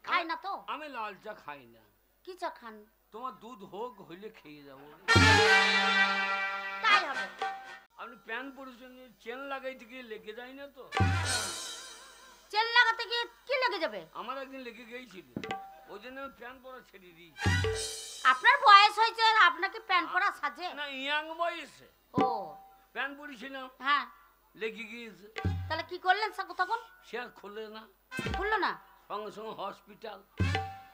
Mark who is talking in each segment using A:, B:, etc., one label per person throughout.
A: খাই না তো।
B: আমি লাল চা খাই না।
A: কি চা খান?
B: তোমার দুধ হোক হইলে খেয়ে যাবো।
A: তাই হবে।
B: আপনি প্যান্ট পরেছেন, চেন লাগাইতে গিয়ে লেগে যায় না তো?
A: চেন লাগাতে গিয়ে কি লেগে যাবে?
B: আমার একদিন লেগে গিয়েছিল, ওই জন্য আমি প্যান্ট পরা ছেড়ে দিই।
A: আপনার বয়স হয়েছে আর আপনাকে প্যান্ট পরা সাজে?
B: না, ইয়াং বয়সে
A: ও
B: প্যান্ট পরেছিলাম,
A: হ্যাঁ,
B: লেগে গিয়েছে।
A: তাহলে কি করলেন তখন?
B: সে আর খোলে না,
A: খুললো না?
B: সঙ্গে সঙ্গে হসপিটাল।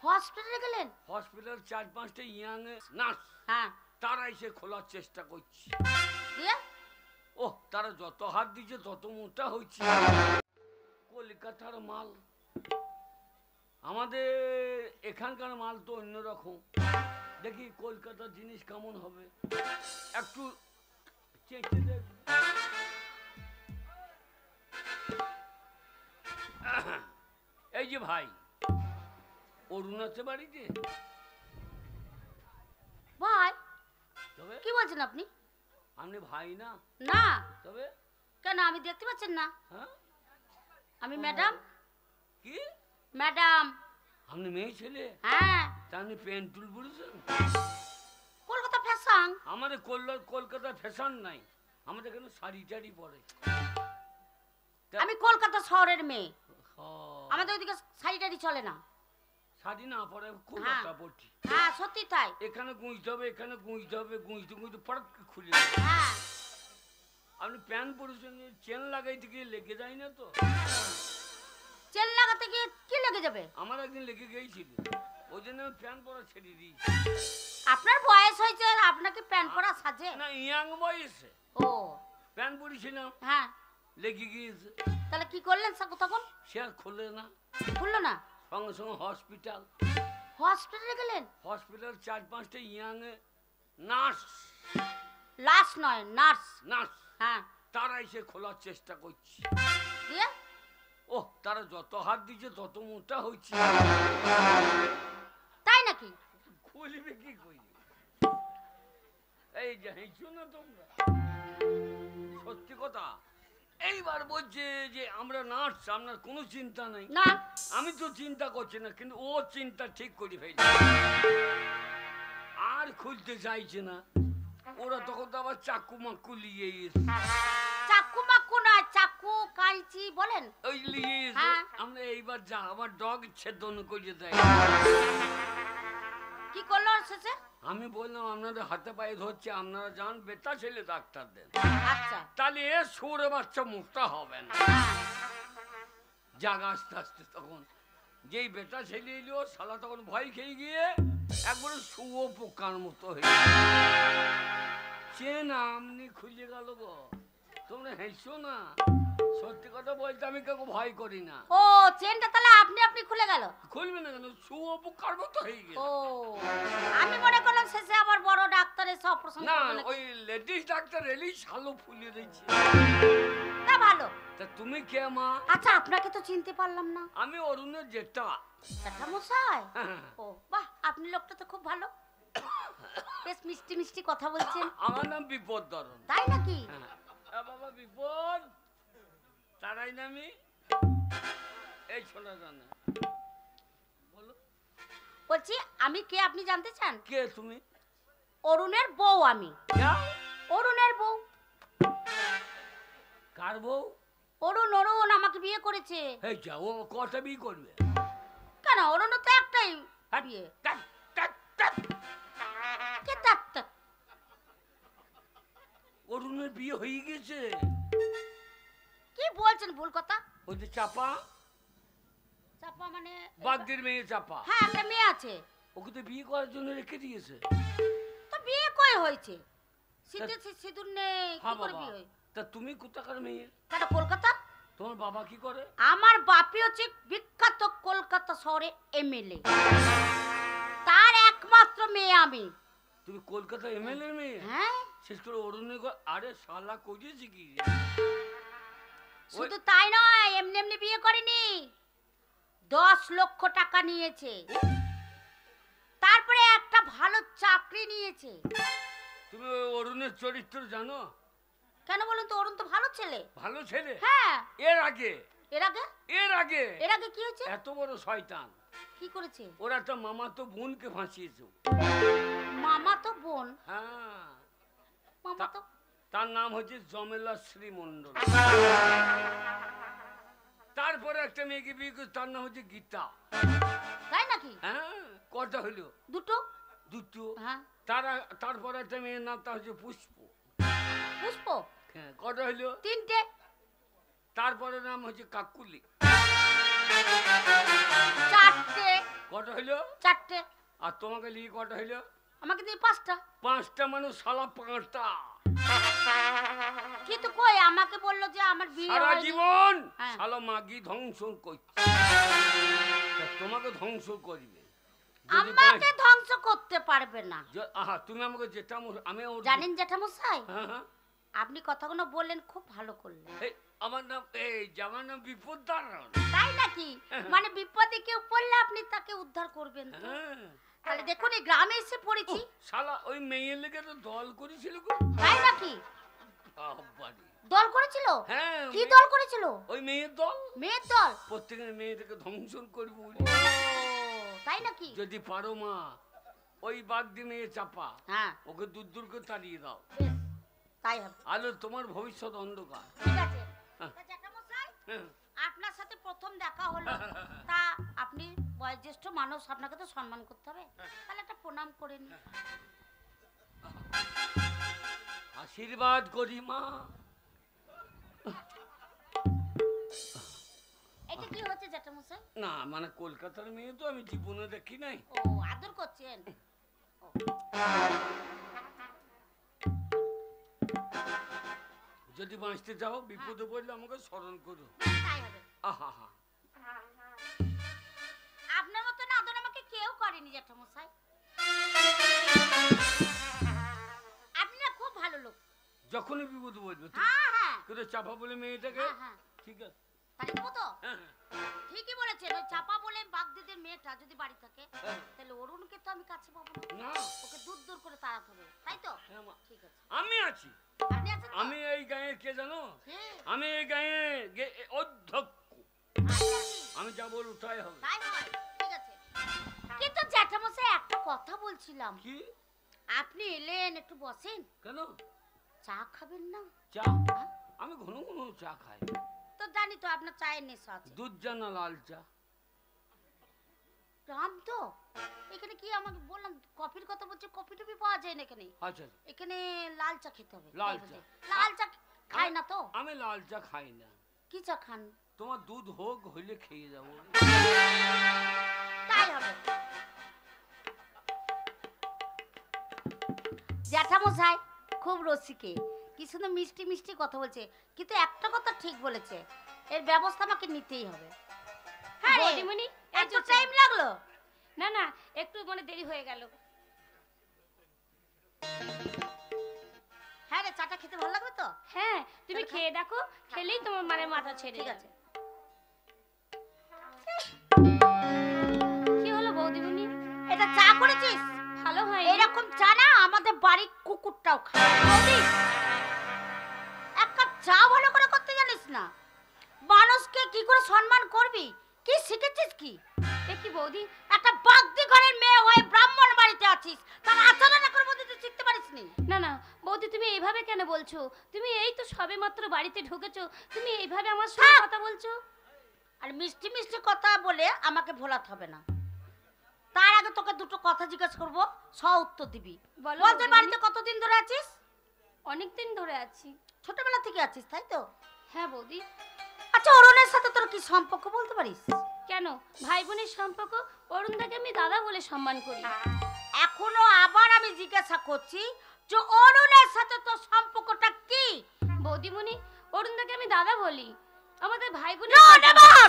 A: হসপিটালে গেলেন?
B: হসপিটাল 4-5টা ইয়াং নার্স,
A: হ্যাঁ,
B: তারা এসে খোলার চেষ্টা করছে।
A: দিয়ে
B: ও তারা যত হাত দিচ্ছে তত মোটা হচ্ছে। কলকাতার মাল, আমাদের এখানকার মাল তো অন্যরকম। দেখি কলকাতার জিনিস কেমন হবে, একটু চেখে দেখ। এই যে ভাই, অরুণ আছে বাড়িতে?
A: ভাই
B: তবে
A: কি বলছেন আপনি?
B: আপনি ভাই না?
A: না।
B: তবে
A: কেন, আমি দেখতে পাচ্ছেন না?
B: হ্যাঁ,
A: আমি ম্যাডাম।
B: কি
A: ম্যাডাম?
B: আপনি মেয়ে ছেলে?
A: হ্যাঁ।
B: তা আপনি প্যান্ট টুল পরেছেন?
A: কলকাতা ফ্যাশন।
B: আমাদের কলকাতার ফ্যাশন নাই, আমাদের এখানে শাড়ি টাড়ি পরে।
A: আমি কলকাতা শহরের মেয়ে,
B: হ্যাঁ,
A: আমাদের ওইদিকে শাড়ি টাড়ি চলে না।
B: শাড়ি না পরে খুব
A: হ্যাঁ।
B: একটা পড়ছি।
A: হ্যাঁ সত্যি তাই।
B: এখানে গুঁজতে হবে, এখানে গুঁজতে হবে, গুঁজতে গুঁজতে পড়াত খুলে যাবে।
A: হ্যাঁ।
B: আপনি প্যান্ট পরেছেন, চেন লাগাইতে গিয়ে লেগে যায় না তো?
A: চেন লাগাতে গিয়ে কি লেগে যাবে?
B: আমার একদিন লেগে গিয়েছিল, ওই জন্য আমি প্যান্ট পরা ছেড়ে দিই।
A: আপনার বয়স হয়েছে আর আপনাকে প্যান্ট পরা সাজে?
B: না, ইয়াং বয়সে
A: ও
B: প্যান্ট পরেছিলাম,
A: হ্যাঁ,
B: লেগে গিয়েছে।
A: তাহলে কি করলেন তখন?
B: সে আর খোলে না,
A: খুললো না?
B: সঙ্গে সঙ্গে হসপিটাল।
A: হসপিটালে গেলেন?
B: হসপিটাল 4-5টা ইয়াং নার্স,
A: লাশ নয় নার্স।
B: নার্স,
A: হ্যাঁ,
B: তারা এসে খোলার চেষ্টা করছে।
A: দিয়ে
B: ও তারা যত হাত দিচ্ছে তত মোটা হচ্ছে।
A: তাই নাকি?
B: খুলবে কি করি? এই যে হেঁচো না তোমরা, সত্যি কথা। এইবার বলছে যে আমরা নার্স, আপনার কোনো চিন্তা নেই।
A: না।
B: আমি তো চিন্তা করছি না, কিন্তু ও চিন্তা ঠিক করে ফেলছে, আর খুলতে চাইছে না। ওরা তখন তো আবার চাকু মাকু নিয়ে এসে,
A: চাকু মাকু নয়, চাকু কাঁচি বলেন
B: ওই নিয়ে এসে
A: হ্যাঁ।
B: আমরা এইবার যা আমার ডগ ছেদন করে দেয়।
A: কি করলো শেষে?
B: আমি বললাম আপনাদের হাতে পায়ে ধরছে, আপনারা যান বেটা ছেলে ডাক্তার দেন।
A: আচ্ছা।
B: তাহলে এ সুরে বাচ্চা মুখটা হবে না।
A: হ্যাঁ।
B: জাগা আস্তে আস্তে তখন যেই বেটা ছেলে এলো, শালা তখন ভয় খেয়ে গিয়ে একবারে শুয়ো পোকার মতো হয়ে চেন আমনি খুলে গেল গো। তোমরা হেসো না, সত্যি কথা বলতে আমি কাউকে ভয় করি না।
A: ও চেনটা তাহলে আপনি খুলে গেল?
B: খুলবে না কেন, শুয়ো পোকার মতো হয়ে গেল।
A: ও আমি মনে করলাম শেষে আবার বড় ডাক্তার এসে অপারেশন
B: না,
A: করবে।
B: ওই লেডিস ডাক্তার এলেই শালো ফুলিয়ে দিচ্ছে।
A: তা ভালো।
B: তা তুমি কে মা?
A: আচ্ছা আপনাকে তো চিনতে পারলাম না।
B: আমি অরুণের জেঠা।
A: জ্যাঠা মশাই?
B: হ্যাঁ।
A: ও বাহ, আপনি লোকটা তো খুব ভালো, বেশ মিষ্টি মিষ্টি কথা বলছেন।
B: আমার নাম বিপদ ধরন।
A: তাই নাকি?
B: বাবা বিপদ, তারাই নামি। এই শোনা জানা, বলো
A: বলছি আমি কে আপনি জানতে চান?
B: কে তুমি?
A: অরুণের বউ আমি। অরুণের বউ।
B: কার বউ?
A: অরুণ, অরুণ আমাকে বিয়ে করেছে।
B: এই যা, ও কটা বিয়ে করবে?
A: কেন, অরুণ তো একটাই বিয়ে। কে তার?
B: অরুণের বিয়ে হয়ে গেছে?
A: কি বলছেন, ভুল কথা।
B: ওই যে চাপা,
A: চাপা মানে?
B: বাগদির মেয়ে চাপা।
A: হ্যাঁ, একটা মেয়ে আছে।
B: ওকে তো বিয়ে করার জন্য রেখে দিয়েছে।
A: তো বিয়ে কই হয়েছে? শীতে সিঁদুর নেই, কি
B: হ্যাঁ
A: করে
B: বাবা।
A: বিয়ে হয়?
B: তা তুমি কোথাকার মেয়ে?
A: কেন, কলকাতা।
B: তোমার বাবা কি করে?
A: আমার বাপি হচ্ছে বিখ্যাত কলকাতা শহরে এমএলএ, তার একমাত্র মেয়ে আমি।
B: তুমি কলকাতা এমএলএ মেয়ে?
A: হ্যাঁ।
B: শেষ করে অরুণের আরে শালা করিয়েছি কি?
A: শুধু তাই নয়, এমনি এমনি বিয়ে করেনি, 10 লক্ষ টাকা নিয়েছে, তারপরে একটা ভালো চাকরি নিয়েছে।
B: তুমি অরুণের চরিত্র জানো?
A: কেন বলুন তো, অরুণ তো ভালো ছেলে।
B: ভালো ছেলে?
A: হ্যাঁ।
B: এর আগে
A: এর আগে কি হয়েছে?
B: এত বড় শয়তান
A: কি করেছে?
B: ওরা তো মামা তো বোনকে ফাঁসিয়েছে।
A: মামা তো বোন?
B: হ্যাঁ,
A: মামা তো,
B: তার নাম হচ্ছে জমেলা শ্রীমণ্ডল। তারপরে একটা মেয়েকে বিয়ে করে, তার নাম হচ্ছে গীতা।
A: তাই নাকি?
B: হ্যাঁ, কটা হইলো?
A: দুটো। হ্যাঁ।
B: তারপরে একটা মেয়ের নাম, তা হচ্ছে পুষ্প।
A: হ্যাঁ,
B: কটা হইলো?
A: 3টে।
B: তারপরে নাম হচ্ছে কাকুলি।
A: 4টে।
B: কটা হইলো?
A: 4টে।
B: আর তোমাকে লিখে কটা হইলো?
A: আমাকে দিয়ে 5টা।
B: 5টা মানুষ শালা 5টা।
A: কিন্তু কই আমাকে বললো যে আমার বিয়ে
B: সারা
A: হয়নি।
B: জীবন
A: হ্যাঁ।
B: শালা মাগি ধ্বংস করছে, তোমাকে ধ্বংস করবে।
A: আমাকে ধ্বংস করতে পারবে না।
B: আহা, তুমি আমাকে যেটা আমি
A: জানেন জ্যাঠামশাই,
B: হ্যাঁ,
A: আপনি কথাগুলো বললেন, খুব ভালো করলেন।
B: আমার নাম আমার নাম বিপদদারণ।
A: তাই নাকি? মানে বিপদে কেউ পড়লে আপনি তাকে উদ্ধার করবেন তো? তাহলে দেখুন এই গ্রামে এসে পড়েছি।
B: শালা ওই মেয়ের লেগে তো দল করেছিল গো।
A: তাই নাকি?
B: বাবারে,
A: দল করেছিল?
B: হ্যাঁ।
A: কি দল করেছিল?
B: ওই মেয়ের দল।
A: মেয়ের দল?
B: প্রত্যেকের মেয়েটাকে ধ্বংস করবো।
A: তাই নাকি?
B: যদি পারো মা, ওই বাগদি মেয়ে চাপা,
A: হ্যাঁ,
B: ওকে দূর দূর করে তাড়িয়ে দাও।
A: তাই হবে।
B: আলো তোমার ভবিষ্যৎ অন্ধকার।
A: ঠিক আছে।
B: হ্যাঁ।
A: তা জ্যাঠামশাই,
B: হ্যাঁ।
A: আপনার সাথে প্রথম দেখা হলো, তা আপনি বয়োজ্যেষ্ঠ মানুষ, আপনাকে তো সম্মান করতে হবে, তাহলে একটা প্রণাম করে নিন।
B: আশীর্বাদ করি মা।
A: এটা কি হচ্ছে জ্যাঠামশাই?
B: না মানে কলকাতার মেয়ে তো, আমি জীবনে দেখি নাই।
A: ও, আদর করছেন?
B: যদি বাঁচতে চাও, বিপদে পড়লে আমাকে স্মরণ করো।
A: তাই হবে।
B: আহা হা,
A: আপনার মতন আদর আমাকে কেউ করেনি জ্যাঠামশাই। আপনি না খুব ভালো লোক।
B: যখনই বিপদে পড়বে
A: হ্যাঁ,
B: কিন্তু চাপা বলে মেয়েটাকে।
A: হ্যাঁ,
B: ঠিক আছে,
A: তাই দেবো তো?
B: হ্যাঁ।
A: ঠিকই বলেছেন। ওই চাপা বলে বাগদিদের মেয়েটা যদি বাড়ি থাকে, তাহলে অরুণকে তো আমি কাছে পাবো না।
B: না,
A: ওকে দূর দূর করে তাড়াতে হবে, তাই তো?
B: হ্যাঁ মা,
A: ঠিক আছে।
B: আমি আছি।
A: আপনি আছেন তো?
B: আমি এই গাঁয়ের কে জানো?
A: হ্যাঁ।
B: আমি এই গাঁয়ের অধ্যক্ষ।
A: তাই নাকি?
B: আমি যা বলবো তাই হবে।
A: তাই হয়, ঠিক আছে। কিন্তু জ্যাঠামশাই একটা কথা বলছিলাম।
B: কি?
A: আপনি এলেন, একটু বসেন।
B: কেন?
A: চা খাবেন না?
B: চা?
A: হ্যাঁ?
B: আমি ঘন ঘন চা খাই।
A: তো জানি তো আপনার চায়ের নেশা আছে।
B: দুধ চা না লাল চা?
A: রাম তো এখানে কি আমাকে বললাম কফির কথা বলছে, কফি টফি পাওয়া যায় না এখানে।
B: আচ্ছা,
A: এখানে লাল চা খেতে হবে।
B: লাল চা?
A: লাল চা খাই না তো।
B: আমি লাল চা খাই না।
A: কি চা খান?
B: তোমার দুধ হোক, হইলে খেয়ে যাবো।
A: তাই হবে। জ্যাঠামশাই খুব রসিকে, কি সুন্দর মিষ্টি মিষ্টি কথা বলছে, কিন্তু একটা কথা ঠিক বলেছে, এর ব্যবস্থা আমাকে নিতেই হবে। হ্যাঁ রে,
C: বৌদিমণি,
A: এত টাইম লাগলো?
C: না না, একটু মানে দেরি হয়ে গেল।
A: হ্যাঁ রে, চাটা খেতে ভালো লাগবে তো?
C: হ্যাঁ, তুমি খেয়ে দেখো, খেলেই তোমার মানে মাথা ছেড়ে
A: ঠিক
C: যাবে।
A: আছে।
C: কি হলো বৌদিমণি?
A: এটা চা করেছিস?
C: ভালো হয়
A: এরকম চা না আমাদের বাড়ির কুকুরটাও খায়। বৌদি, এক কাপ চা ভালো করে করতে জানিস না? মানুষকে কি করে সম্মান করবি, কি শিখেছিস কি?
C: কি বৌদি,
A: একটা বাগদি ঘরের মেয়ে হয়ে ব্রাহ্মণ বাড়িতে আছিস, তার আচরণ এখন মধ্যে তুই শিখতে পারিসনি?
C: না না বৌদি, তুমি এইভাবে কেন বলছো? তুমি এই তো সবে মাত্র বাড়িতে ঢুকেছো, তুমি এইভাবে আমার সাথে কথা বলছো?
A: আর মিষ্টি মিষ্টি কথা বলে আমাকে ভোলাতে হবে না। তার আগে তোকে দুটো কথা জিজ্ঞেস করবো, উত্তর দিবি।
C: বলো
A: বল, তুই
C: বৌদিমণি।
A: বাড়িতে কতদিন ধরে আছিস?
C: অনেকদিন ধরে আছি।
A: ছোটবেলা থেকে আছিস, তাই তো?
C: হ্যাঁ বৌদি।
A: আচ্ছা, অরুণের সাথে তোর কি সম্পর্ক বলতে পারিস?
C: কেন, ভাই বোনের সম্পর্ক। অরুণদাকে আমি দাদা বলে সম্মান করি।
A: এখনো আবার আমি জিজ্ঞাসা করছি যে অরুণের সাথে তোর সম্পর্কটা কি?
C: বৌদিমণি, অরুণদাকে আমি দাদা বলি। আমাদের ভাই
A: No,
C: বোনের
A: never!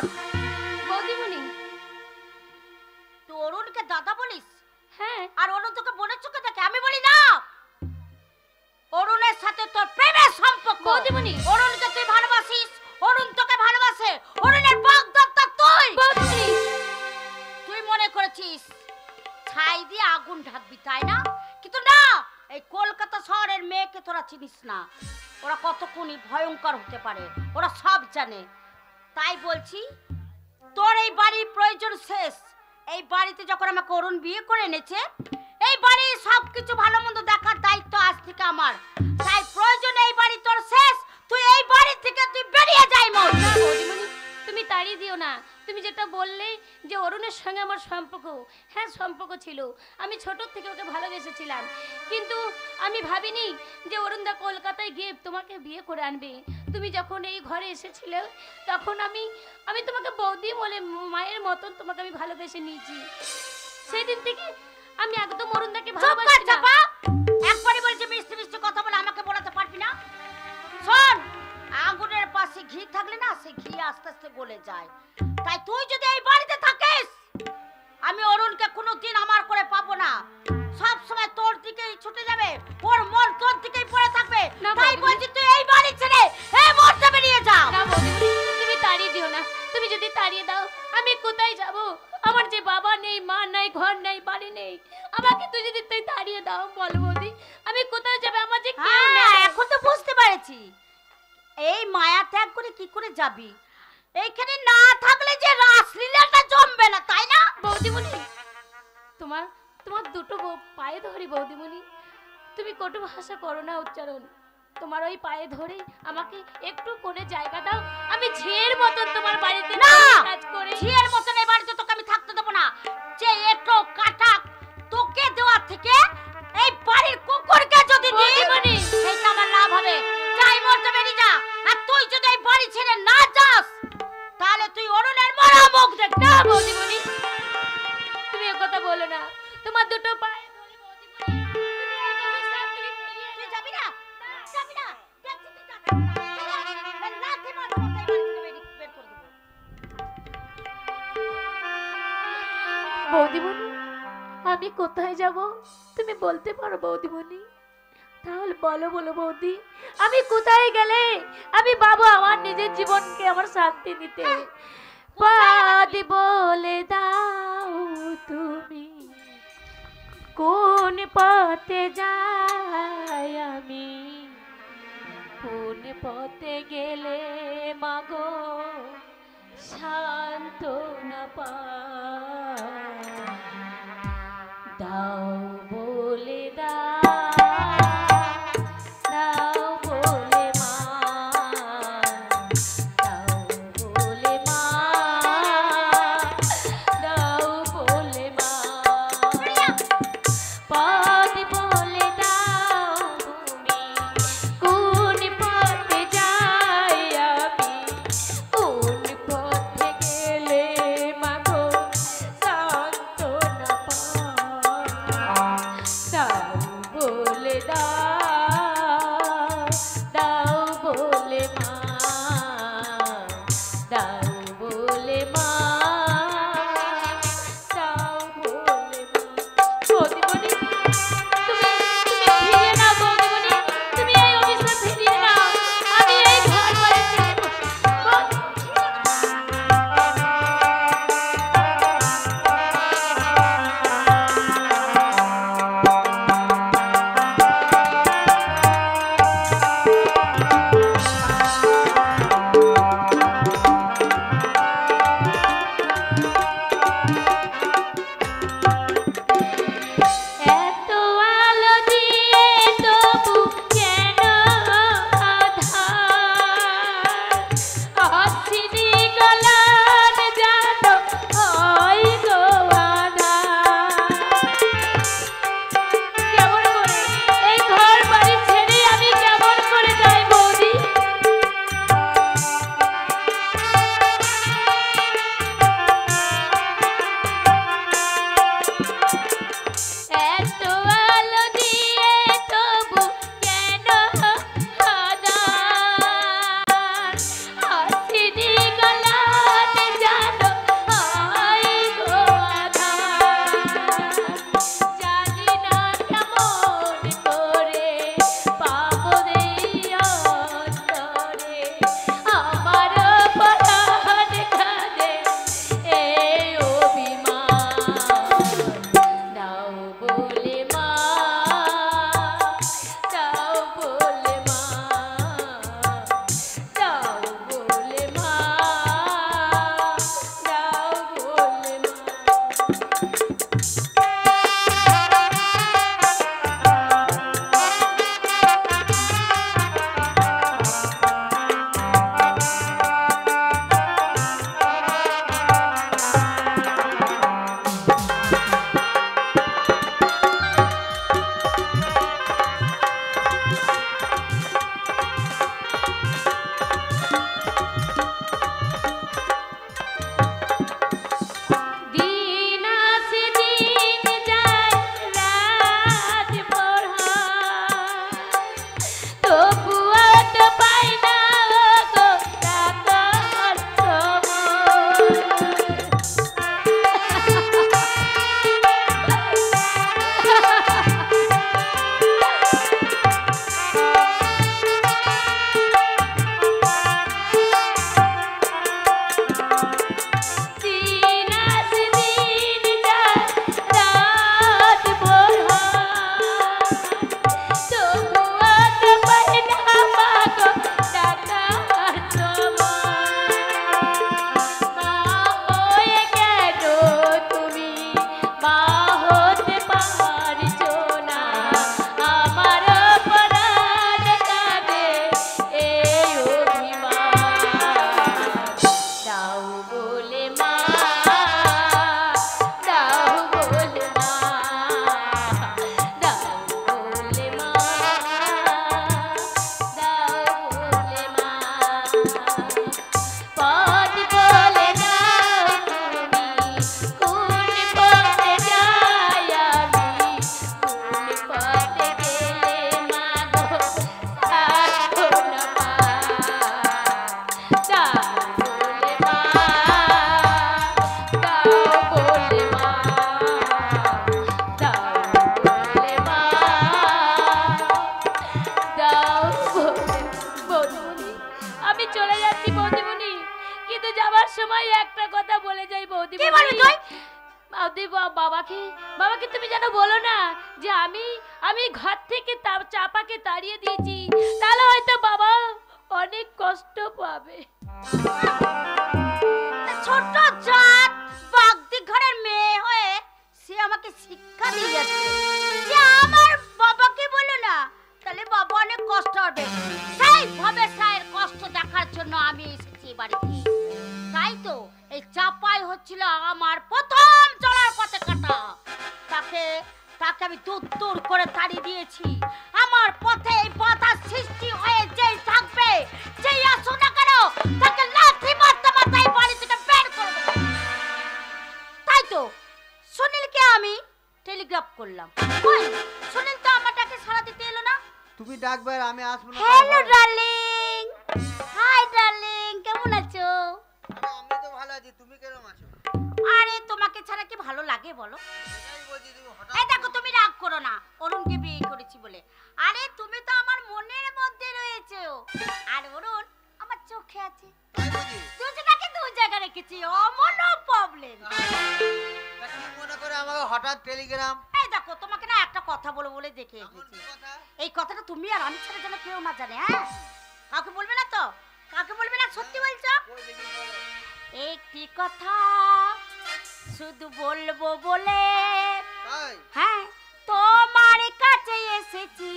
C: বৌদিমণি,
A: তুই অরুণকে দাদা বলিস
C: হ্যাঁ।
A: আর অরুণ তোকে বোনের চোখে দেখে? আমি বলি না, অরুণের সাথে তোর প্রেমের সম্পর্ক।
C: বৌদিমণি,
A: অরুণকে তুই ভালোবাসিস, অরুণ তোকে ভালোবাসে, অরুণের বাগদত্তা তুই।
C: বৌদিমণি,
A: তুই মনে করেছিস ছাই দিয়ে আগুন ঢাকবি, তাই না? কিন্তু না, এই কলকাতা শহরের মেয়েকে তোরা চিনিস না। ওরা কতক্ষণই ভয়ঙ্কর হতে পারে, ওরা সব জানে। তাই বলছি তোর এই বাড়ির প্রয়োজন শেষ। এই বাড়িতে যখন আমাকে অরুণ বিয়ে করে এনেছে, এই বাড়ির সবকিছু ভালো মন্দ দেখার দায়িত্ব আজ থেকে আমার। তাই প্রয়োজন এই বাড়ি তোর শেষ, তুই এই বাড়ি থেকে তুই বেরিয়ে যাই। মোর
C: না বৌদিমণি, তুমি তাড়িয়ে দিও না। তুমি যেটা বললে যে অরুণের সঙ্গে আমার সম্পর্ক, হ্যাঁ সম্পর্ক ছিল, আমি ছোট থেকে ওকে ভালোবেসেছিলাম, কিন্তু আমি ভাবিনি যে অরুণদা কলকাতায় গিয়ে তোমাকে বিয়ে করে আনবে। তুমি যখন এই ঘরে এসেছিলে তখন আমি তোমাকে বৌদি বলে মায়ের মতন তোমাকে আমি ভালোবেসে নিয়েছি। সেই দিন থেকে আমি একদম অরুণদাকে ভালোবাসি না।
A: একবারই বলছি মিষ্টি মিষ্টি কথা বলে আমাকে বলাতে পারবি না। শোন, আগুনের পাশে ঘি থাকলে না সেই ঘি আস্তে আস্তে গলে যায়। তাই তুই যদি এই বাড়িতে থাকিস, আমি অরুণকে কোনোদিন আমার করে পাবো না। সব সময় তোর দিকেই ছুটে যাবে, ওর মন তোর দিকেই পড়ে থাকবে। তাই বলছি তুই এই বাড়ি ছেড়ে এই মুহূর্তে বেরিয়ে যাও।
C: না বৌদি, তুমি তাড়িয়ে দিও না। তুমি যদি তাড়িয়ে দাও আমি কোথায় যাব? আমার যে বাবা নেই, মা নেই, ঘর নেই, বাড়ি নেই, আমাকে তুই যদি তাড়িয়ে দাও বল বৌদি, আমি কোথায় যাব? আমার যে কেউ নেই।
A: এখন তো বুঝতে পেরেছি এই মায়া ত্যাগ করে কি করে যাবি। এইখানে না থাকলে যে রাসলীলাটা জমবে না, তাই না?
C: বৌদিমণি, তোমার তোমার দুটো পায়ে ধরি বৌদিমণি, তুমি কটু ভাষা করো না উচ্চারণ। তোমার ওই পায়ে ধরে আমাকে একটু করে জায়গা দাও, আমি ঝিয়ের মতন তোমার বাড়িতে
A: না
C: কাজ করে।
A: ঝিয়ের মতন এই বাড়িতে তোকে আমি থাকতে দেবো না। যে একটু কাটা তোকে দেওয়া থেকে এই বাড়ির কুকুরকে যদি দিই,
C: বৌদিমণি,
A: সেটা আমার লাভ হবে। যাই মরতে বেরিয়ে যা। আর তুই যদি এই বাড়ি ছেড়ে না যাস, তাহলে তুই অরুণের মরা মুখ দেখ।
C: না বৌদিমণি, তুমি এ কথা বলো না। তোমার দুটো পায়ে ধরে বৌদিমণি, তুমি আমাকে আমার সাথ থেকে ফিরিয়ে
A: তুই
C: দাও।
A: যাবি না, যাবি না, দেখছি তুই যাচ্ছিস না। লাথি মারবো, তাই বাড়ি থেকে বের করে দেবো।
C: বৌদিমণি, আমি কোথায় যাব তুমি বলতে পারো বৌদিমণি? তাহলে বলো বলো বৌদি, আমি কোথায় গেলে আমি বাবু আমার নিজের জীবনকে আমার শান্তি দিতে? পাদি বলে দাও তুমি কোন পথে যাই আমি, কোন পথে গেলে মাগো শান্ত না পাই, দাও বলে দাও, দাও বলে মা, দাও বলে মা, দাও বলে মা, পথ বলে দাও তুমি কোন পথে যাই আমি, কোন পথে গেলে মাগো শান্ত না পাই। বাবাকে তুমি যেন বলো না যে আমি ঘর থেকে চাপাকে তাড়িয়ে দিয়েছি, তাহলে হয়তো বাবা অনেক কষ্ট পাবে।
A: ছোট জাত বাগদি ঘরের মেয়ে হয়ে সে আমাকে শিক্ষা দিয়ে যাচ্ছে যে আমার বাবাকে বলো না, তাহলে বাবা অনেক কষ্ট হবে। সেই ভাবে স্যার কষ্ট দেখার জন্য আমি এসেছি বাড়িতে। তাই তো এই চাপাই হচ্ছিল আমার প্রথম চলার পথে কাটা। তাকে আমি দূর করে তাড়িয়ে দিয়েছি। আমার পথে এই বাধা সৃষ্টি হয়ে যেই থাকবে, যেই আসুক না কেন, তাকে লাথি মারতে মারতে এই বাড়ি থেকে বের করে দেবো। তাই তো সুনীলকে আমি টেলিগ্রাফ করলাম। কই সুনীল তো আমার ডাকে সাড়া দিতে এলো না।
D: তুমি ডাকবে আর আমি আসবো না।
A: Hello darling. হাই ডার্লিং, কেমন আছো?
D: আমি তো ভালো আছি, তুমি কেমন আছো?
A: আরে তোমাকে ছাড়া কি ভালো লাগে বলো?
D: এটাই বলছি, তুমি হঠাৎ
A: এই দেখো তুমি রাগ করো না অরুণকে বিয়ে করেছি বলে। আরে তুমি তো আমার মনের মধ্যে রয়েছো, আর অরুণ আমার চোখে আছে।
D: তাই বুঝি?
A: দুজনাকে দু জায়গায় রেখেছি, নো প্রবলেম।
D: তা কি মনে করে আমাকে হঠাৎ টেলিগ্রাম?
A: এই দেখো তোমাকে না একটা কথা বলে দেখে
D: এমন
A: এসেছি।
D: কি কথা?
A: এই কথাটা তুমি আর আমি ছাড়া যেন কেউ না জানে। হ্যাঁ, কাউকে বলবে না তো? কাউকে বলবে না? সত্যি বলছো?
D: কই দেখি বলো।
A: একটি কথা শুধু বলবো বলে
D: তাই?
A: হ্যাঁ তোমার কাছে এসেছি।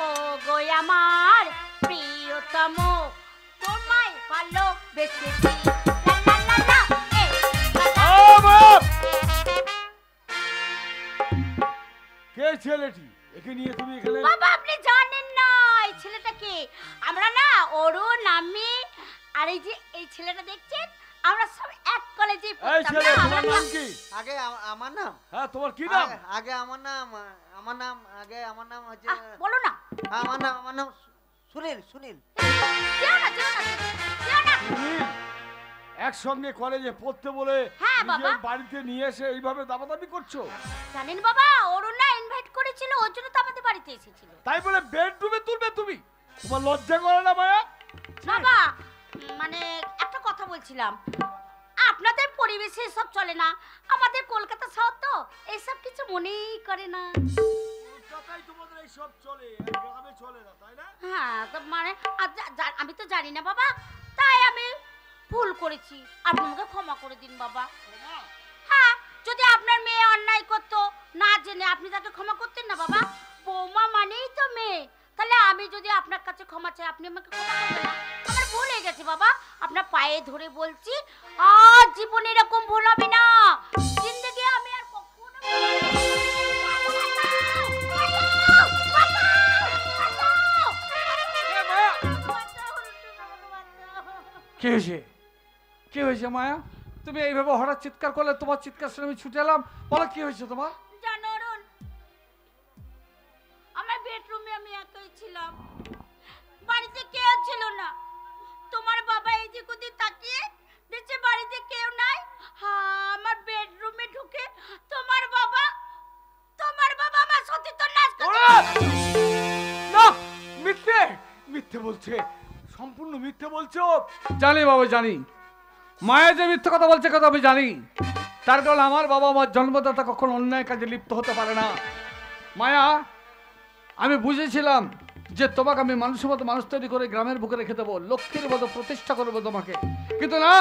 A: ও গো আমার প্রিয়তম, তোমায় ভালোবেসেছি। লা লা লা লা, এই
E: কে ছেলেটি? একে নিয়ে তুমি এখানে?
A: বাবা আপনি জানেন না এই ছেলেটাকে? আমরা না অরুণ, আমি আর এই ছেলেটা দেখছেন, আমরা সব এক কলেজে
E: এই
A: পড়তাম
E: ছেলে,
A: না।
E: তোমার নাম কি?
D: আগে আমার নাম?
E: হ্যাঁ, তোমার কি নাম?
D: আগে আমার নাম হচ্ছে
A: বলো না।
D: আমার নাম সুনীল।
A: যেও না, যেও না, যেও না।
E: সুনীল, একসঙ্গে কলেজে পড়তে বলে
A: হ্যাঁ, বাবা।
E: নিজের বাড়িতে নিয়ে এসে এইভাবে দাবাদাবি করছো?
A: জানেন বাবা, অরুণ না ইনভাইট করেছিল, ওর জন্য তো আমাদের বাড়িতে এসেছিল।
E: তাই বলে বেডরুমে তুলবে তুমি? তোমার লজ্জা করে না মায়া?
A: বাবা মানে একটা কথা বলছিলাম, আপনাদের পরিবেশে এসব চলে না, আমাদের কলকাতা শহর তো এইসব কিছু মনেই করে না।
E: কলকাতায় তোমাদের এই সব চলে, গ্রামে চলে না, তাই না?
A: হ্যাঁ তো মানে আমি তো জানি না বাবা, তাই আমি ভুল করেছি, আপনি আমাকে ক্ষমা করে দিন বাবা। হ্যাঁ, যদি আপনার মেয়ে অন্যায় করতো না জেনে আপনি তাকে ক্ষমা করতেন না বাবা? বৌমা মানেই তো মেয়ে, তাহলে আমি যদি আপনার কাছে ক্ষমা চাই আপনি আমাকে ক্ষমা করবেন না? আমার ভুল হয়ে গেছে বাবা, আপনার পায়ে ধরে বলছি আর জীবনে এরকম ভুল হবে না। জিন্দেগি আমি আর কখনো
E: কি হয়েছে? কি হয়েছে মায়া? তুমি এইভাবে হঠাৎ চিৎকার করলে, তোমার চিৎকার শুনে আমি ছুটে এলাম। বলো কি হয়েছে তোমার?
A: জানো অরুণ, আমার বেডরুমে আমি একাই ছিলাম, বাড়িতে কেউ ছিল না। তোমার বাবা এদিক ওদিক তাকিয়ে দেখছে বাড়িতে কেউ নাই। আমার বেডরুমে ঢুকে তোমার বাবা আমার সতীত্ব নাশ করে।
E: না, মিথ্যে মিথ্যে বলছে, সম্পূর্ণ মিথ্যে বলছো। জানি বাবা, জানি মায়া যে মিথ্যে কথা বলছে, কথা আমি জানি। তার কারণ আমার বাবা আমার জন্মদাতা কখনো অন্যায় কাজে লিপ্ত হতে পারে না। মায়া, আমি বুঝেছিলাম যে তোমাকে আমি মানুষের মতো মানুষ তৈরি করে গ্রামের বুকে রেখে দেবো, লক্ষ্মীর মতো প্রতিষ্ঠা করবো তোমাকে, কিন্তু না,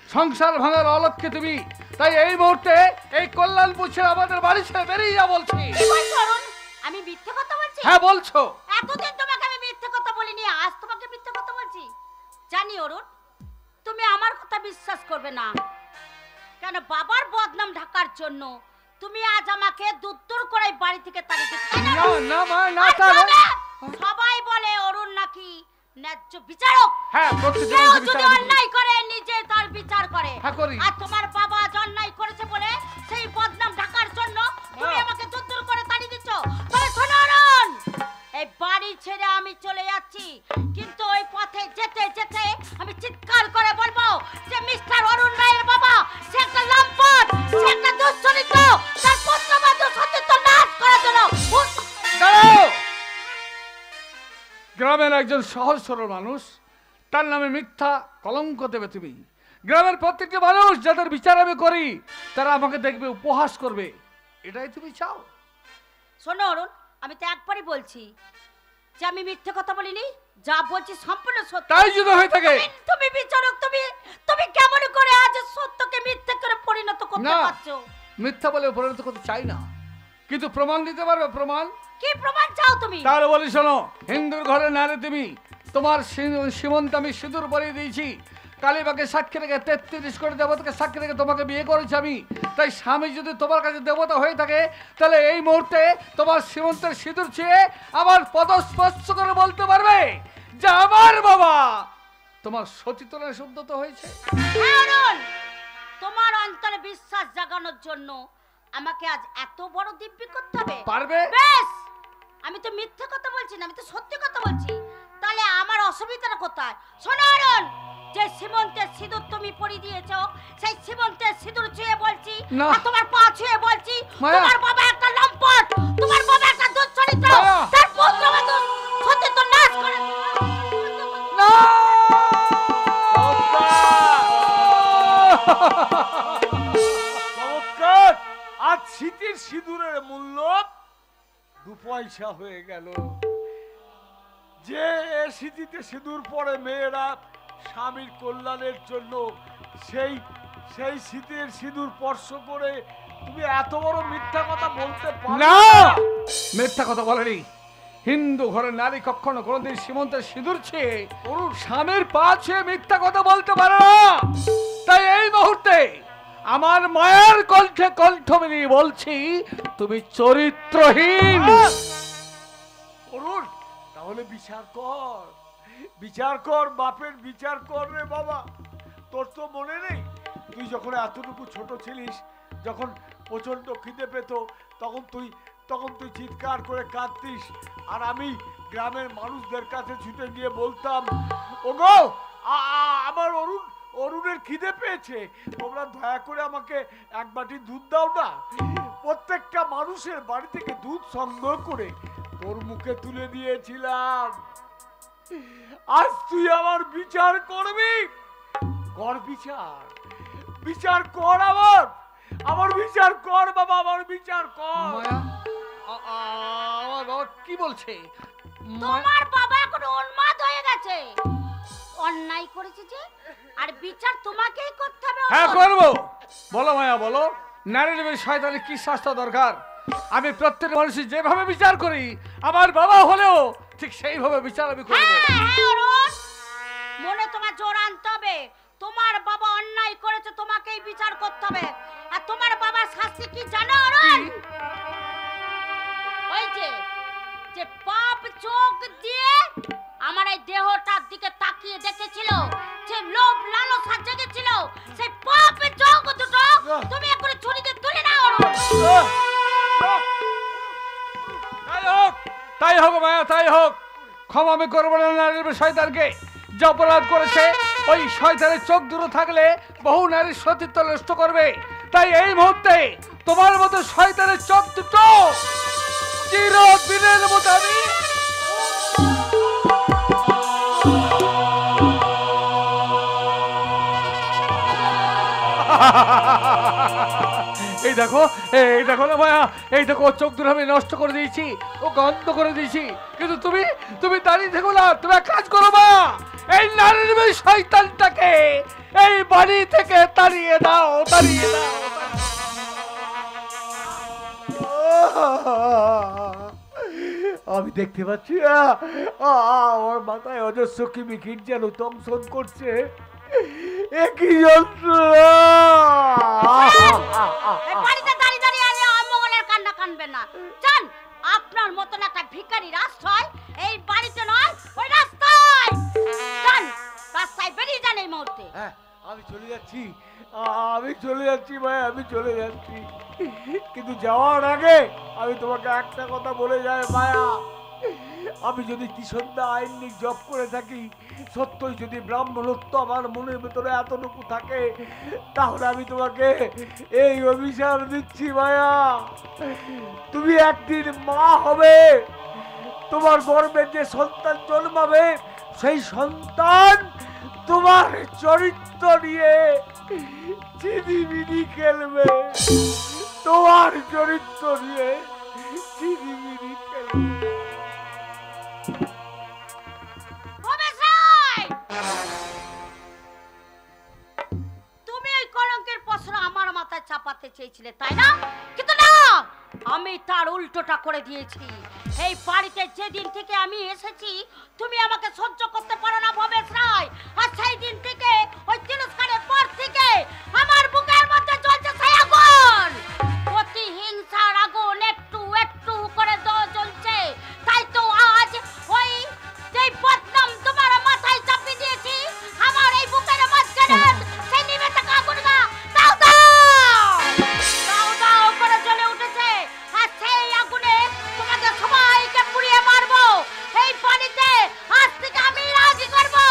E: সংসার ভাঙার অলক্ষ্যে তুমি। তাই এই মুহূর্তে এই কল্যাণপুর ছেড়ে আমাদের বাড়ি ছেড়ে বেরিয়ে যা বলছি।
A: আমি মিথ্যে কথা বলছি?
E: হ্যাঁ বলছো।
A: এতদিন তোমাকে আমি মিথ্যে কথা বলিনি, আজ তোমাকে মিথ্যে কথা বলছি। জানি অরুণ, তুমি আমার কথা বিশ্বাস করবে না, কেন বাবার বদনাম ঢাকার জন্য তুমি আজ আমাকে দূর করে বাড়ি থেকে তাড়িয়ে দিতে।
E: না না মা, না তাহলে
A: সবাই বলে অরুণ নাকি ন্যায্য বিচারক।
E: হ্যাঁ,
A: কেউ যদি অন্যায় করে নিজে তার বিচার করে।
E: হ্যাঁ, করি।
A: আর তোমার বাবা অন্যায় করেছে বলে সেই বদনাম ঢাকার জন্য তুমি আমাকে দূর করে তাড়িয়ে দিচ্ছ। তবে শোনো অরুণ, এই বাড়ি ছেড়ে আমি চলে যাচ্ছি, কিন্তু ওই পথে যেতে যেতে আমি চিৎকার করে বলবো যে মিস্টার অরুণ রায়ের বাবা সে একটা লম্পট, সে একটা দুশ্চরিত্র, তার পুত্রবধূ সতীত্ব নাশ করার জন্য।
E: দাঁড়াও! গ্রামের একজন সহজ সরল মানুষ, তার নামে মিথ্যা কলঙ্ক দেবে তুমি? গ্রামের প্রত্যেকটি মানুষ যাদের বিচার আমি করি তারা আমাকে দেখবে, উপহাস করবে, এটাই তুমি চাও?
A: শোনো অরুণ, আমি তো একবারই বলছি যে আমি মিথ্যে কথা বলিনি, যা বলছি সম্পূর্ণ সত্য।
E: তাই যদি হয়ে থাকে,
A: তুমি বিচারক, তুমি কেমন করে আজ সত্যকে মিথ্যে করে পরিণত করতে
E: না,
A: পারছো?
E: মিথ্যা বলে পরিণত করতে চাই না, কিন্তু প্রমাণ দিতে পারবে? প্রমাণ?
A: কি প্রমাণ চাও তুমি?
E: তাহলে বলি শোনো, হিন্দুর ঘরে নারে তুমি, তোমার সীমন্ত আমি সিঁদুর পরিয়ে দিয়েছি, কালীবাকে সাক্ষী রেখে 33 কোটি দেবতাকে সাক্ষী রেখে তোমাকে বিয়ে করেছি আমি। তাই স্বামী যদি তোমার কাছে দেবতা হয়ে থাকে, তাহলে এই মুহূর্তে তোমার সীমন্তের সিঁদুর ছেয়ে আমার পদস্পর্শ করে বলতে পারবে যে আমার বাবা তোমার সতীত্বের শুদ্ধত হয়েছে।
A: হ্যাঁ অরুণ, তোমার অন্তরে বিশ্বাস জাগানোর জন্য আমাকে আজ এত বড় দিব্যি করতে হবে?
E: পারবে?
A: বেশ, আমি তো মিথ্যে কথা বলছি না, আমি তো সত্যি কথা বলছি। তাহলে আমার অসুবিধাটা কোথায়? শোনো অরুণ, যে সীমন্তের সিঁদুর তুমি পরিয়ে দিয়েছো, সেই সীমন্তের সিঁদুর ছুঁয়ে বলছি,
E: না।
A: আর তোমার পা ছুঁয়ে বলছি,
E: মায়া।
A: তোমার বাবা একটা লম্পট, তোমার বাবা একটা দুশ্চরিত্র,
E: মায়া।
A: তার পুত্রবধূ সতীত্ব নাশ করে।
E: না!
F: চমৎকার! আজ শীতের সিঁদুরের মূল্য 2 পয়সা হয়ে গেল। যে শীতিতে সিঁদুর পরে মেয়েরা স্বামীর কল্যাণের জন্য সেই শীতের সিঁদুর স্পর্শ করে তুমি এত বড় মিথ্যা কথা বলতে পারো
E: না, মিথ্যা কথা বলেনি। হিন্দু ঘরের নারী কখনো কোনোদিন সীমন্তের সিঁদুর ছেয়ে স্বামীর পা ছুঁয়ে মিথ্যা কথা বলতে পারে না। তাই এই মুহূর্তে আমার মায়ের কণ্ঠে কণ্ঠ মিলিয়ে বলছি, তুমি চরিত্রহীন।
F: অরুণ, তাহলে বিচার কর, বাপের বিচার কর রে বাবা। তোর তো মনে নেই তুই যখন এতটুকু ছোট ছিলিস, যখন প্রচন্ড খিদে পেত, তখন তুই চিৎকার করে কাঁদতিস, আর আমি গ্রামের মানুষদের কাছে ছুটে গিয়ে বলতাম, ওগো আমার অরুণের খিদে পেয়েছে, তোমরা দয়া করে আমাকে এক বাটি দুধ দাও না। প্রত্যেকটা মানুষের বাড়ি থেকে দুধ সংগ্রহ করে তোর মুখে তুলে দিয়েছিলাম। আজ তুই আমার বিচার করবি? কর বিচার কর, আমার বিচার কর বাবা, আমার বিচার কর।
E: মায়া, আমার বাবা কি বলছে?
A: তোমার বাবা এখন উন্মাদ হয়ে গেছে। অন্যায় করেছে যে, আর বিচার তোমাকেই করতে হবে।
E: হ্যাঁ
A: অরুণ।
E: করবো। বলো মায়া বলো, নারীর শয়তানের কি শাস্তি দরকার? আমি প্রত্যেক মানুষের যেভাবে বিচার করি, আমার বাবা হলেও ঠিক সেইভাবে বিচার আমি করবো।
A: হ্যাঁ, হ্যাঁ, অরুণ। মনে তোমার জোর আনতে হবে। তোমার বাবা অন্যায় করেছে, তোমাকেই বিচার করতে হবে। আর তোমার বাবার শাস্তি কি জানো অরুণ? ওই যে পাপ চোখ দিয়ে আমার এই দেহটার দিকে তাকিয়ে দেখেছিল, যে লোভ লালসা জেগেছিল, সেই পাপের চোখ দুটো তুমি এখন ছুরিতে তুলে নাও অরুণ।
E: তাই হোক মায়া, তাই হোক। ক্ষমা আমি করবো না নারীর শয়তানকে। যে অপরাধ করেছে, ওই শয়তানের চোখ দূরে থাকলে বহু নারীর সতীত্ব নষ্ট করবে। তাই এই মুহূর্তে তোমার মতো শয়তানের চোখ দুটো চিরদিনের মতো আমি এই দেখো না মায়া, এই দেখো ওর চোখ দুটো আমি নষ্ট করে দিয়েছি, ও গন্ধ করে দিয়েছি। কিন্তু তুমি দাঁড়িয়ে থেকো না, তুমি এক কাজ করো মা, এই নারীর শয়তানটাকে এই বাড়ি থেকে তাড়িয়ে দাও, তাড়িয়ে দাও।
F: আমি দেখতে পাচ্ছি আমার মাথায় অজস্র কিমিকিট যেন দংশন করছে। একই যন্ত্রণা।
A: এই বাড়িতে দাঁড়িয়ে দাঁড়িয়ে আর অমঙ্গলের কান্না কানবেন না। জান, আপনার মতন একটা ভিখারির আশ্রয় এই বাড়িতে নয়, ওই রাস্তায়। জান, রাস্তায় বেরিয়ে যান এই মুহূর্তে।
F: হ্যাঁ, আমি চলে যাচ্ছি, আমি চলে যাচ্ছি ভাই, আমি চলে যাচ্ছি। কিন্তু যাওয়ার আগে আমি তোমাকে একটা কথা বলে যাই মায়া, আমি যদি ত্রিসন্ধ্যা আইনিক জব করে থাকি, সত্যই যদি ব্রাহ্মণত্ব আমার মনের ভেতরে এতটুকু থাকে, তাহলে আমি তোমাকে এই অভিশাপ দিচ্ছি মায়া। তুমি একদিন মা হবে, তোমার গর্ভে যে সন্তান জন্মাবে, সেই সন্তান তোমার চরিত্র নিয়ে চিনিমিনি খেলবে, তোমার চরিত্র নিয়ে চিনিমিনি খেলবে।
A: তুমি ওই কলঙ্কের পশরা আমার মাথায় চাপাতে চেয়েছিলে, তাই না? কিন্তু না, আমি তার উল্টোটা করে দিয়েছি। এই বাড়িতে যেদিন থেকে আমি এসেছি, তুমি আমাকে সহ্য করতে পারো না ভবেশ রায়। আর সেই দিন থেকে, ওই তিরস্কারের পর থেকে আমার বুকের মধ্যে জ্বলছে সেই আগুন। প্রতিহিংসার আগুন একটু একটু করে জ্বলছে। তাই তো আজ ওই যেই বদনাম তোমার মাথায় চাপিয়ে দিয়েছি, আমার এই বুকের মাঝখানে সেই নিভে থাকা আগুনটা দাও দাও দাও করে জ্বলে উঠেছে। আর সেই আগুনে তোমাদের সবাইকে পুড়িয়ে মারবো। এই পানিতে আজ থেকে আমি রাজি করবো,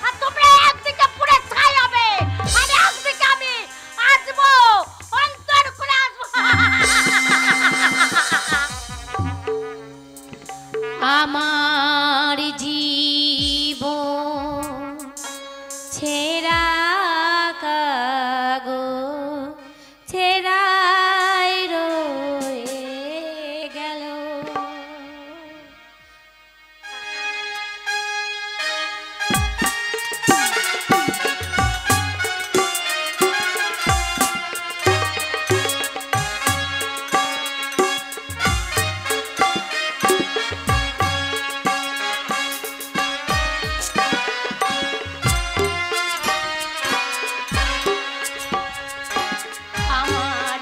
A: আর তোমরা একদিকে পুড়ে ছাই হবে, আর একদিকে আমি আসবো, অন্তর খুলে আসবো।
C: আমার জীবন ছেঁড়া কাগজ ছেঁড়াই রয়ে গেল। আমার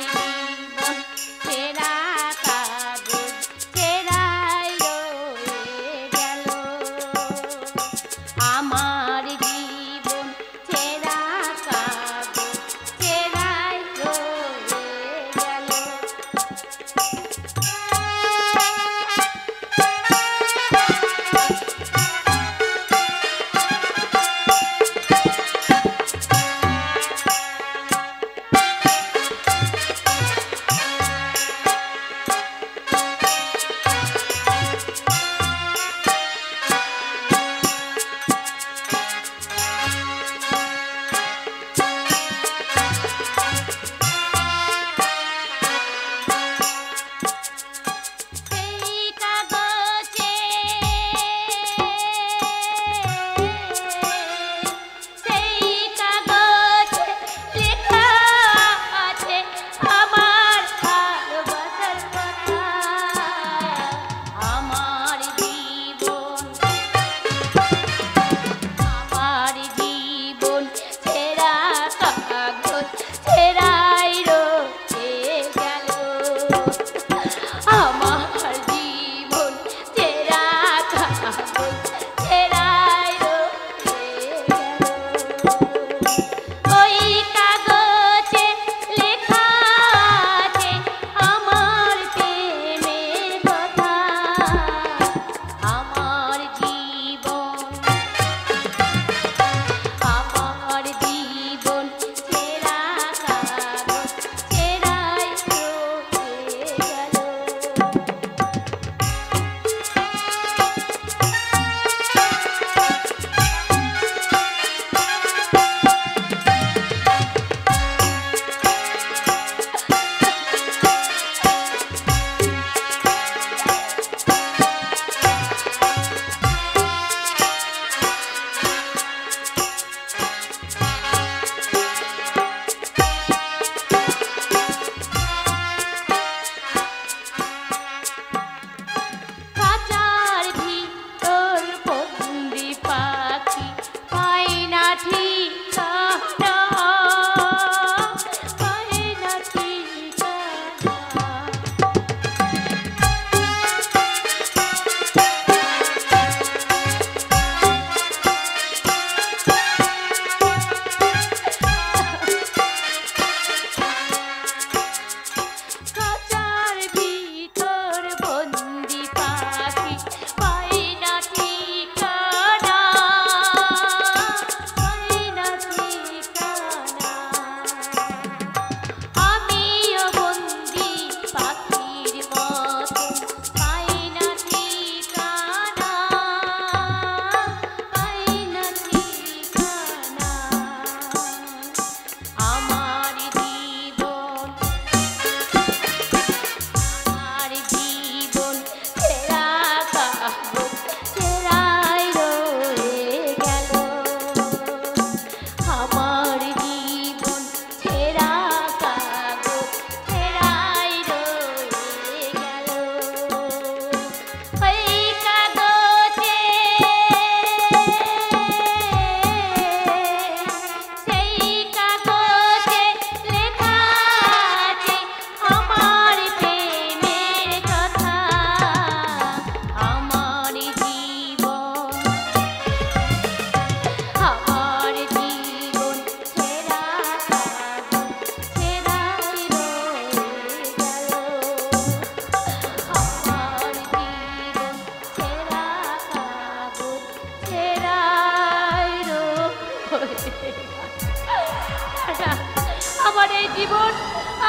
C: জীবন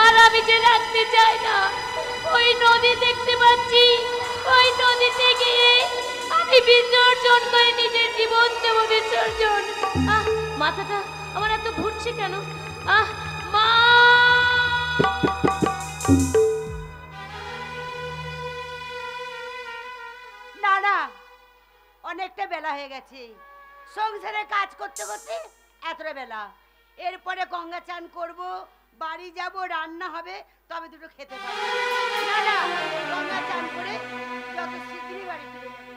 C: আর আমি যে রাখতে চাই না। ওই নদী দেখতে পাচ্ছি, ওই নদীতে গিয়ে আমি বিসর্জন করে নিজের জীবন দেব বিসর্জন। মাথাটা আমার এত ঘুরছে কেন? মা!
A: না না, অনেকটা বেলা হয়ে গেছে। সংসারে কাজ করতে করতে এতটা বেলা। এরপরে গঙ্গা চান করব, বাড়ি যাব, রান্না হবে, তবে দুটো খেতে পারবো। না না, গঙ্গা চান করে যত শীঘ্রই বাড়ি ফিরে যাবো।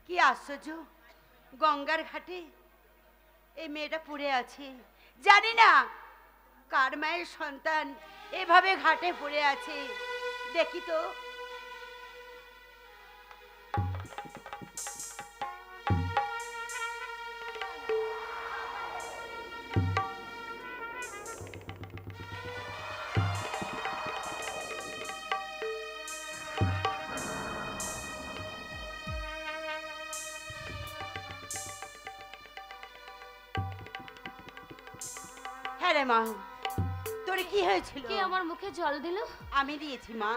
A: কি আশ্চর্য, গঙ্গার ঘাটে এই মেয়েটা পড়ে আছে। জানি না কার মায়ের সন্তান এভাবে ঘাটে পড়ে আছে। দেখি তো। হ্যাঁ রে মা, তোর কি হয়েছিল?
C: কে আমার মুখে জল দিল?
A: আমি দিয়েছি মা।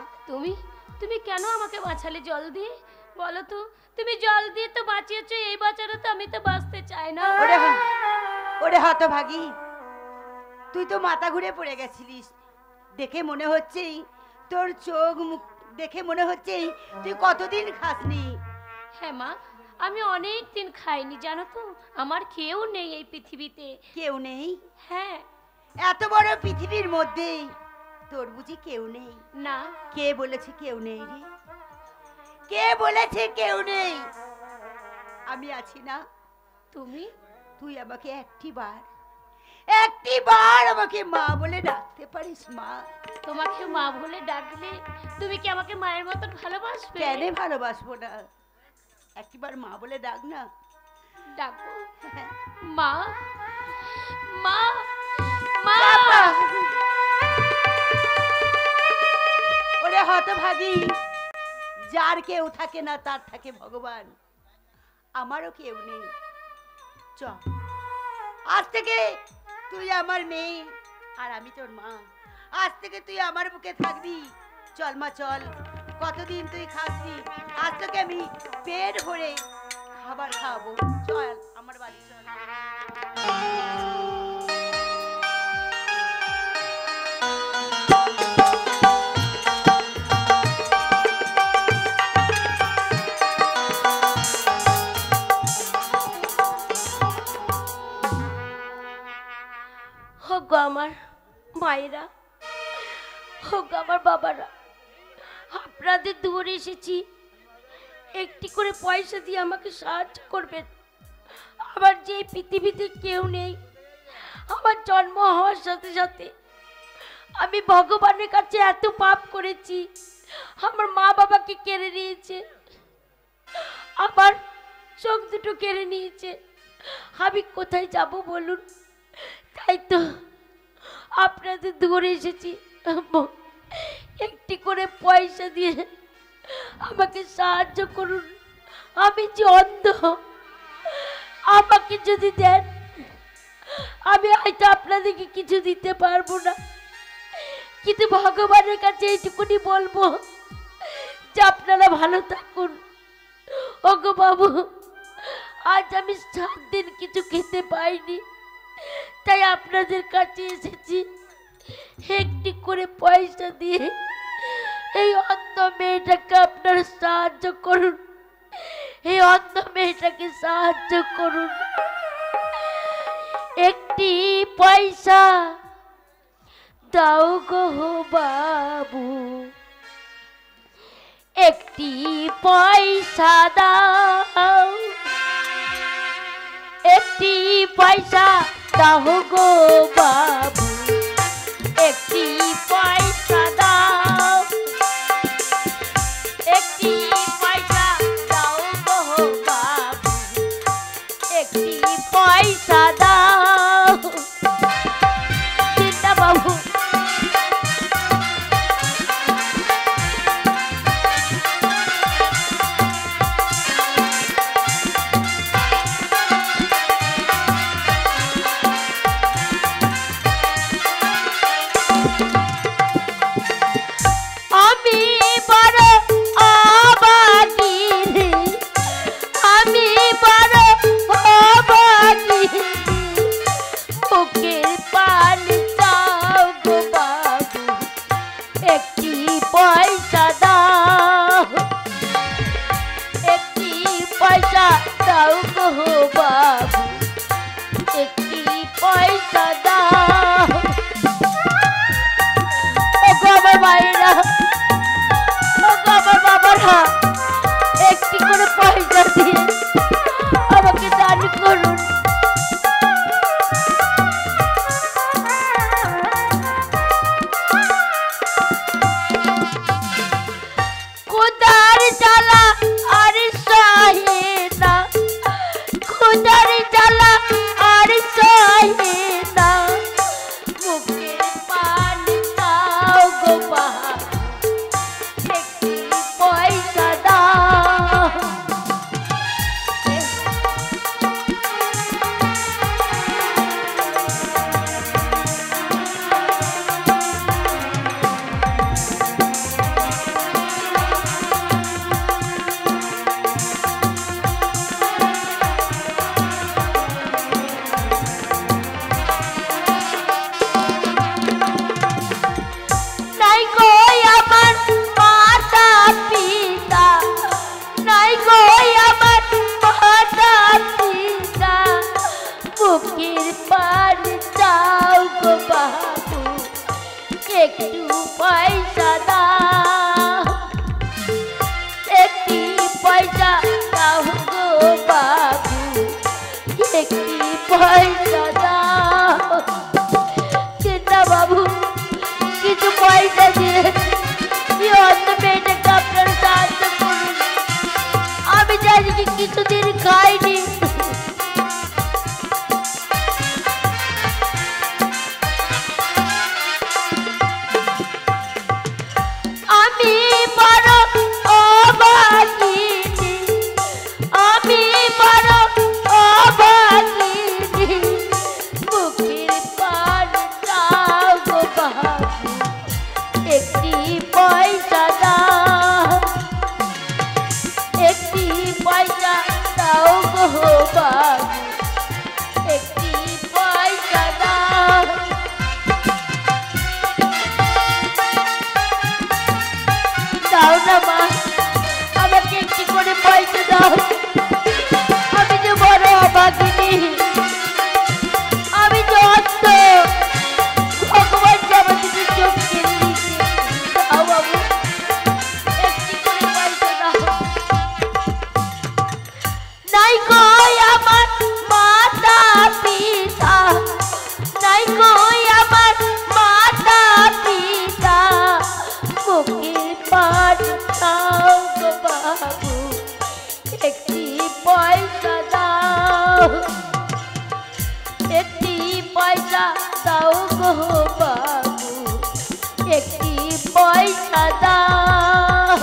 C: তুমি কেন আমাকে বাঁচালে জল দিয়ে? বলো তো, তুমি জল দিয়ে তো বাঁচিয়েছো, এই বাঁচানো তো আমি তো বাঁচতে চাই না।
A: ওরে হতভাগী, তুই তো মাথা ঘুরে পড়ে গেছিলিস। দেখে মনে হচ্ছে তোর চোখ মুখ দেখে মনে হচ্ছে তুই কতদিন খাসনি।
C: হ্যাঁ মা, আমি অনেক দিন খাইনি জানো তো। আমার কেউ নেই এই পৃথিবীতে।
A: কেউ নেই?
C: হ্যাঁ।
A: এত বড় পৃথিবীর মধ্যে তোর বুঝি কেউ নেই?
C: না।
A: কে বলেছে কেউ নেই রে? কে বলেছে কেউ নেই? আমি আছি না। তুই আমাকে একটিবার আমাকে মা বলে ডাকতে পারিস মা?
C: তোমাকে মা বলে ডাকলে তুমি কি আমাকে মায়ের মতন ভালোবাসবে?
A: কেন ভালোবাসবো না? একটিবার মা বলে ডাক না।
C: ডাকো। মা, মা, মা।
A: ওরে হতভাগী, যার কেউ থাকে না তার থাকে ভগবান। আমারও কেউ নেই। চ, আজ থেকে তুই আমার মেয়ে আর আমি তোর মা। আজ থেকে তুই আমার বুকে থাকবি। চল মা চল, কতদিন তুই খাসনি, আজ তোকে আমি পেট ভরে খাবার খাওয়াবো। চল আমার বাড়ি চল।
C: হোক আমার মায়েরা, হোক আমার বাবারা, আপনাদের দূরে এসেছি, একটি করে পয়সা দিয়ে আমাকে সাহায্য করবেন। আমার যে পৃথিবীতে কেউ নেই। আমার জন্ম হওয়ার সাথে সাথে আমি ভগবানের কাছে এত পাপ করেছি। আমার মা বাবাকে কেড়ে নিয়েছে, আমার চোখ দুটো কেড়ে নিয়েছে। আমি কোথায় যাব বলুন? তাই তো আপনাদের দূরে এসেছি, একটি করে পয়সা দিয়ে আমাকে সাহায্য করুন। আমি যে অন্ধ, আমাকে যদি দেন আমি হয়তো আপনাদেরকে কিছু দিতে পারবো না, কিন্তু ভগবানের কাছে এইটুকুনি বলবো যে আপনারা ভালো থাকুন। ওগো বাবু, আজ আমি 7 দিন কিছু খেতে পাইনি, তাই আপনাদের কাছে এসেছি। একটি করে পয়সা দিয়ে এই অন্ধ মেয়েটাকে আপনারা সাহায্য করুন। এই অন্ধ মেয়েটাকে সাহায্য করুন। একটি পয়সা দাও গো বাবু, একটি পয়সা দাও, একটি পয়সা দাও গো বাবু, একটি পয়সা দাও, একটি পয়সা দাও গো বাবু, একটি পয়সা দাও। চিন্তা বাবু, দাও গো বাবু একটি পয়সা দাও। ওগো আমার মায়েরা, ওগো আমার বাবারা, একটি করে পয়সা দিয়ে আমাকে দান করুন। খুদার জ্বালা আর সহে না, খুদার জ্বালা আর সহে না, মুখের পান দাও গো বাবু একটি পয়সা দাও। নাই গো আমার মাতা পিতা, নাই গো আমার মাতা পিতা, বুকের পান দাও গো বাবু একটু পয়সা দাও। একটি পয়সা দাও গো বাবু একটি পয়সা দাও। চিন্তা বাবু কিছু পয়সা দিয়ে এই অন্ধ মেয়েটাকে আপনারা সাহায্য করুন। আমি জানি কি কিছুদিন খাইনি। আমি বড় অভাগিনী, আমি বড় অভাগিনী, মুখের পান দাও গো বাবু একটি পয়সা দাও। একটি পয়সা দাও গো বাবু একটি পয়সা দাও। দাও না মা, আমাকে একটি করে পয়সা দাও। আমি যে বড় অভাগিনী, আমি যে অন্ধ, ভগবান যে আমাকে চোখ কেড়ে নিয়েছে। দাও বাবু একটি করে পয়সা দাও। নাই গো আমার মাতা পিতা, নাই গো আমার মাতা পিতা, মুখের পান দাও গো বাবু একটি পয়সা দাও। একটি পয়সা দাও গো বাবু একটি পয়সা দাও।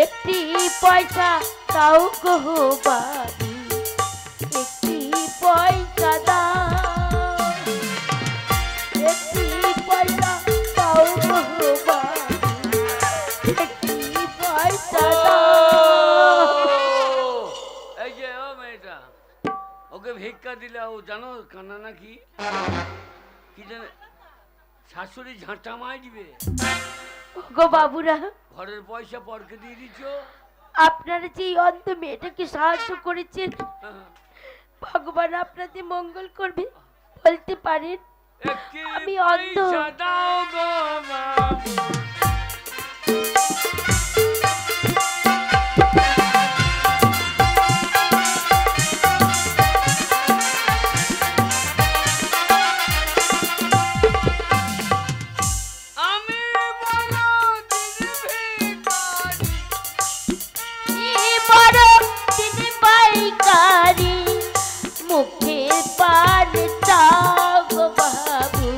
C: একটি পয়সা দাও গো বাবু একটি পয়সা দাও। একটি পয়সা দাও গো বাবু একটি পয়সা দাও।
B: এই যে ও মেয়েটা, ওকে ভিক্ষা দিলে ও জানো কান্না নাকি কি জানে, শাশুড়ি ঝাঁটা মাই দিবে।
C: গো বাবুরা,
B: ঘরের পয়সা পরকে দিয়ে দিচ্ছ।
C: আপনারা যে এই অন্ধ মেয়েটাকে সাহায্য করেছেন, ভগবান আপনাদের মঙ্গল করবে বলতে পারেন।
B: একটি
C: আমি অন্ধ।
B: পয়সা দাও গো বাবু। আমি বলো
C: এই বড় তিনি পাইকারি, মুখের পান দাও গো বাবু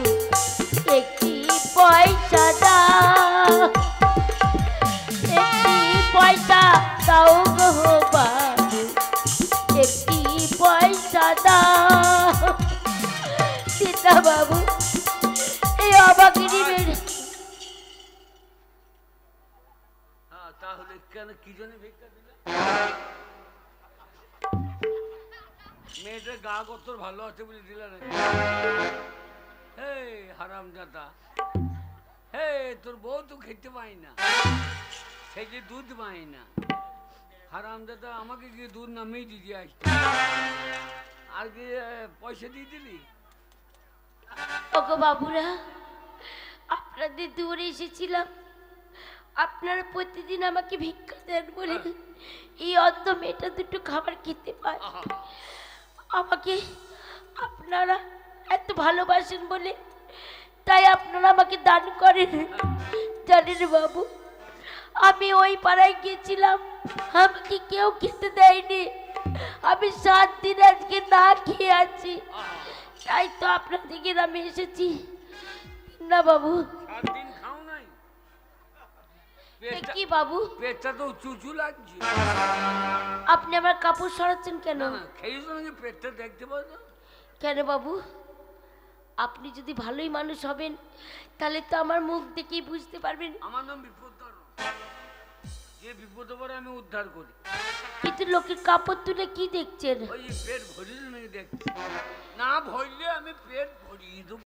C: একটি পয়সা দাও। একটি পয়সা দাও গো বাবু একটি পয়সা দাও। সীতা বাবু, এই আমাকে দিবেন।
B: হ্যাঁ, তাহলে কেন কি জন্য ভিক্ষা দিলে? মেয়েটার গা কত ভালো আছে বলে দিলে নাকি? হে হারামজাদা, হে তোর বউ তো খেতে পাই না, সেই যে দুধ পাই না। হারামজাদা আমাকে গিয়ে দুধ নামেই দিয়ে আসতে, আর গিয়ে পয়সা দিয়ে দিলি।
C: ওগো বাবুরা, আপনাদের দূরে এসেছিলাম, আপনারা প্রতিদিন আমাকে ভিক্ষা দেন বলে এই অন্ধ মেয়েটা দুটো খাবার খেতে পায়। আমাকে আপনারা এত ভালোবাসেন বলে তাই আপনারা আমাকে দান করেন। জানেন বাবু, আমি ওই পাড়ায় গিয়েছিলাম, আমাকে কেউ খেতে দেয়নি। আমি 7 দিন আজকে না খেয়ে আছি, তাই তো আপনাদের গ্রামে এসেছি। না বাবু,
B: 7 দিন খাও নাই?
C: কি বাবু,
B: পেটটা তো চুচু লাগছে।
C: আপনি আমার কাপড় সরাচ্ছেন কেন?
B: না খেয়েছো নাকি? পেটটা দেখতে পাও না?
C: কেন বাবু, আপনি যদি ভালোই মানুষ হবেন তাহলে তো আমার মুখ দেখেই বুঝতে পারবেন।
B: আমার নাম বিপদ, যে বিপদ পরে আমি উদ্ধার করি।
C: কিন্তু লোকের কাপড় তুলে কি দেখছেন?
B: ওই পেট ভরিয়ে নাকি দেখছি? না ভরলে আমি পেট ভরিয়ে দেবো।